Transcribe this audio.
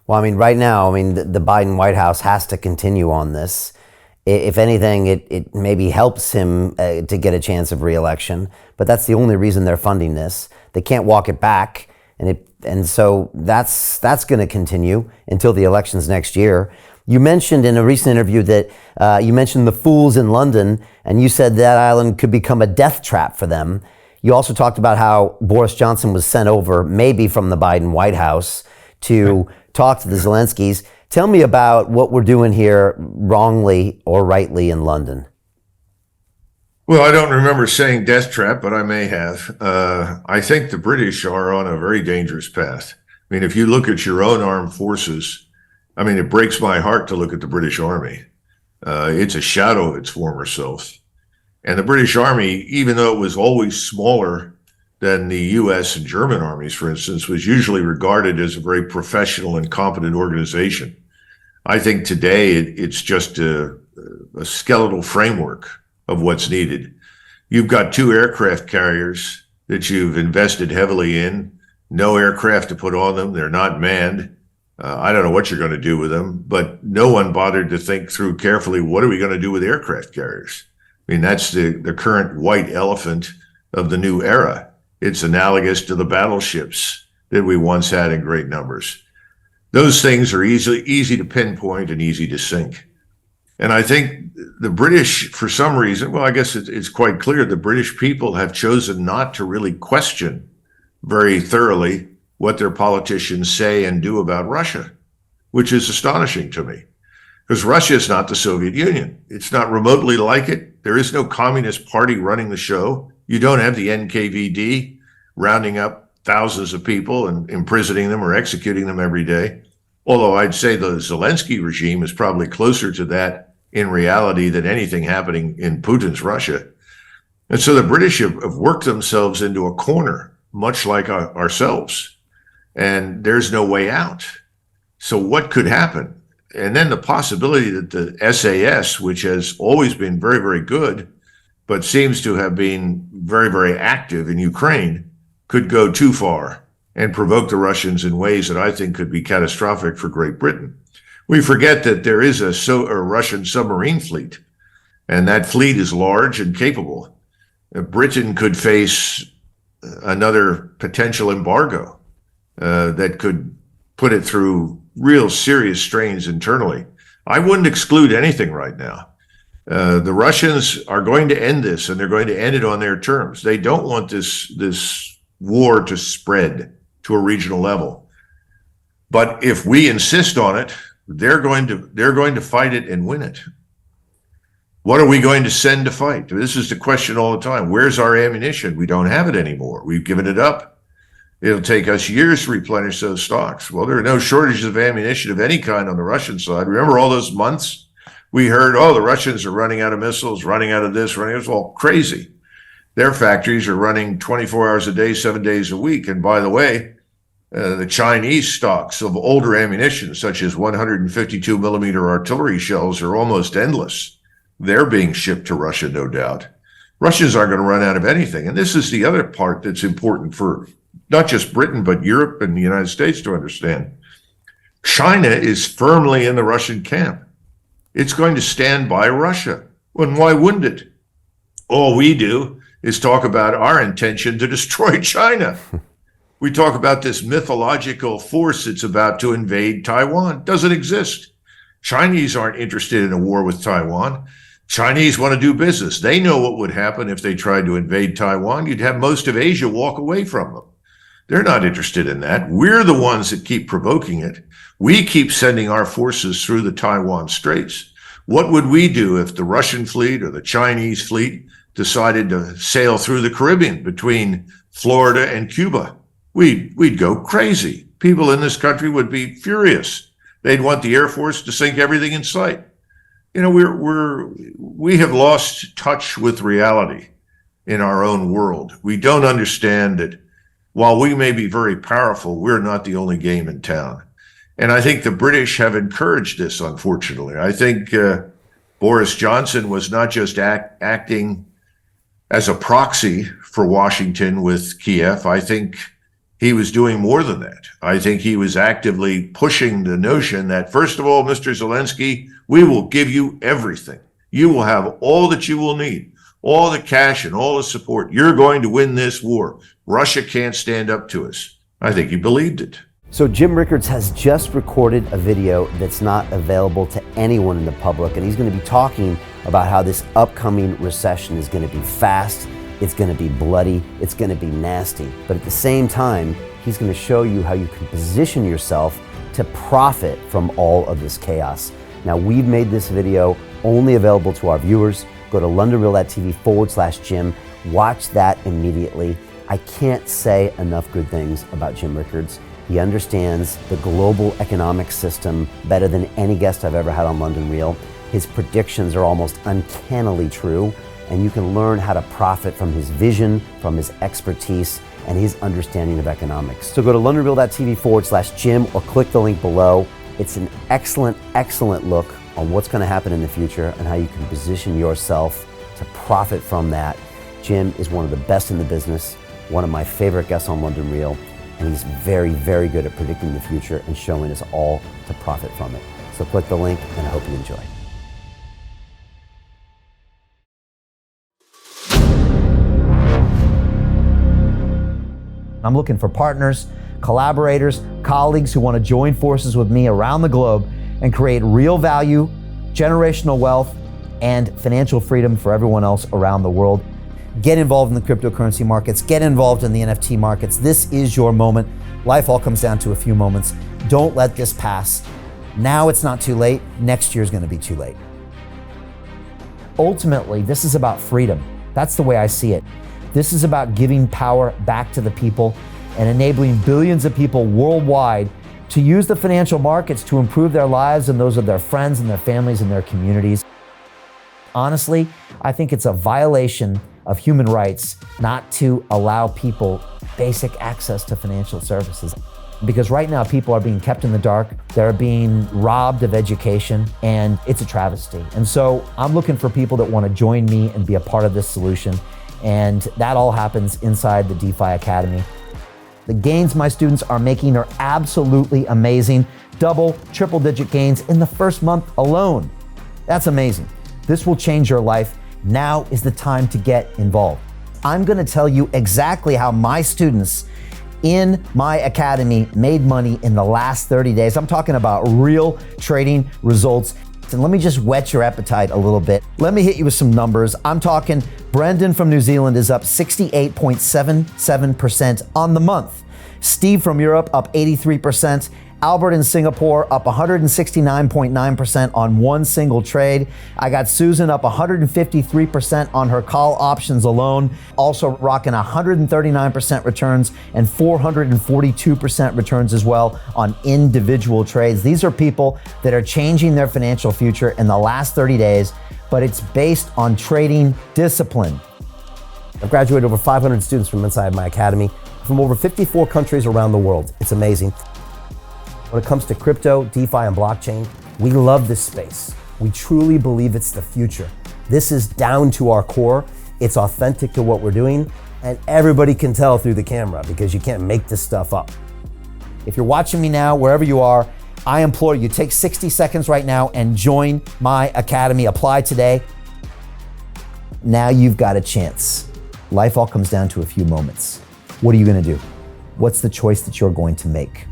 Well, I mean, right now, I mean, the Biden White House has to continue on this. If anything, it maybe helps him to get a chance of reelection, but that's the only reason they're funding this. They can't walk it back, and so that's going to continue until the elections next year. You mentioned in a recent interview that you mentioned the fools in London, and you said that island could become a death trap for them. You also talked about how Boris Johnson was sent over, maybe from the Biden White House, to talk to the Zelenskys. Tell me about what we're doing here wrongly or rightly in London. Well, I don't remember saying death trap, but I may have. I think the British are on a very dangerous path. I mean, if you look at your own armed forces, I mean, it breaks my heart to look at the British Army. It's a shadow of its former self. And the British Army, even though it was always smaller than the US and German armies, for instance, was usually regarded as a very professional and competent organization. I think today it's just a skeletal framework of what's needed. You've got two aircraft carriers that you've invested heavily in, no aircraft to put on them. They're not manned. I don't know what you're going to do with them, but no one bothered to think through carefully, what are we going to do with aircraft carriers? I mean, that's the current white elephant of the new era. It's analogous to the battleships that we once had in great numbers. Those things are easy to pinpoint and easy to sink. And I think the British, for some reason, well, I guess it's quite clear the British people have chosen not to really question very thoroughly what their politicians say and do about Russia, which is astonishing to me. Because Russia is not the Soviet Union. It's not remotely like it. There is no Communist Party running the show. You don't have the NKVD rounding up thousands of people and imprisoning them or executing them every day. Although I'd say the Zelensky regime is probably closer to that in reality than anything happening in Putin's Russia. And so the British have worked themselves into a corner, much like ourselves, and there's no way out. So what could happen? And then the possibility that the SAS, which has always been very, very good, but seems to have been very, very active in Ukraine, could go too far and provoke the Russians in ways that I think could be catastrophic for Great Britain. We forget that there is a Russian submarine fleet, and that fleet is large and capable. Britain could face another potential embargo that could put it through real serious strains internally. I wouldn't exclude anything right now. The Russians are going to end this, and they're going to end it on their terms. They don't want this war to spread to a regional level. But if we insist on it, they're going to fight it and win it. What are we going to send to fight? This is the question all the time. Where's our ammunition? We don't have it anymore. We've given it up. It'll take us years to replenish those stocks. Well, there are no shortages of ammunition of any kind on the Russian side. Remember all those months we heard, oh, the Russians are running out of missiles, running out of this, running out of this. Well, crazy. Their factories are running 24 hours a day, 7 days a week. And by the way, the Chinese stocks of older ammunition, such as 152 millimeter artillery shells, are almost endless. They're being shipped to Russia, no doubt. Russians aren't going to run out of anything. And this is the other part that's important for not just Britain, but Europe and the United States to understand. China is firmly in the Russian camp. It's going to stand by Russia. Well, why wouldn't it? All we do is talk about our intention to destroy China. We talk about this mythological force that's about to invade Taiwan. It doesn't exist. Chinese aren't interested in a war with Taiwan. Chinese want to do business. They know what would happen if they tried to invade Taiwan. You'd have most of Asia walk away from them. They're not interested in that. We're the ones that keep provoking it. We keep sending our forces through the Taiwan Straits. What would we do if the Russian fleet or the Chinese fleet decided to sail through the Caribbean between Florida and Cuba? We'd go crazy. People in this country would be furious. They'd want the Air Force to sink everything in sight. You know, we have lost touch with reality in our own world. We don't understand that while we may be very powerful, we're not the only game in town. And I think the British have encouraged this, unfortunately. I think Boris Johnson was not just acting as a proxy for Washington with Kiev. I think he was doing more than that. I think he was actively pushing the notion that, first of all, Mr. Zelensky, we will give you everything. You will have all that you will need, all the cash and all the support. You're going to win this war. Russia can't stand up to us. I think he believed it. So Jim Rickards has just recorded a video that's not available to anyone in the public, and he's going to be talking about how this upcoming recession is going to be fast, it's going to be bloody, it's going to be nasty. But at the same time, he's going to show you how you can position yourself to profit from all of this chaos. Now, we've made this video only available to our viewers. Go to londonreal.tv/Jim. Watch that immediately. I can't say enough good things about Jim Rickards. He understands the global economic system better than any guest I've ever had on London Real. His predictions are almost uncannily true, and you can learn how to profit from his vision, from his expertise, and his understanding of economics. So go to londonreal.tv/Jim or click the link below. It's an excellent, excellent look on what's going to happen in the future and how you can position yourself to profit from that. Jim is one of the best in the business, one of my favorite guests on London Real, and he's very, very good at predicting the future and showing us all to profit from it. So click the link, and I hope you enjoy. I'm looking for partners, collaborators, colleagues who want to join forces with me around the globe and create real value, generational wealth, and financial freedom for everyone else around the world. Get involved in the cryptocurrency markets, get involved in the NFT markets. This is your moment. Life all comes down to a few moments. Don't let this pass. Now it's not too late. Next year's going to be too late. Ultimately, this is about freedom. That's the way I see it. This is about giving power back to the people and enabling billions of people worldwide to use the financial markets to improve their lives and those of their friends and their families and their communities. Honestly, I think it's a violation of human rights not to allow people basic access to financial services. Because right now people are being kept in the dark, they're being robbed of education, and it's a travesty. And so I'm looking for people that want to join me and be a part of this solution. And that all happens inside the DeFi Academy. The gains my students are making are absolutely amazing. Double, triple digit gains in the first month alone. That's amazing. This will change your life. Now is the time to get involved. I'm going to tell you exactly how my students in my academy made money in the last 30 days. I'm talking about real trading results. And let me just whet your appetite a little bit. Let me hit you with some numbers. I'm talking Brendan from New Zealand is up 68.77% on the month. Steve from Europe up 83%. Albert in Singapore up 169.9% on one single trade. I got Susan up 153% on her call options alone, also rocking 139% returns and 442% returns as well on individual trades. These are people that are changing their financial future in the last 30 days, but it's based on trading discipline. I've graduated over 500 students from inside my academy from over 54 countries around the world. It's amazing. When it comes to crypto, DeFi, and blockchain, we love this space. We truly believe it's the future. This is down to our core. It's authentic to what we're doing, and everybody can tell through the camera because you can't make this stuff up. If you're watching me now, wherever you are, I implore you, take 60 seconds right now and join my academy. Apply today. Now you've got a chance. Life all comes down to a few moments. What are you going to do? What's the choice that you're going to make?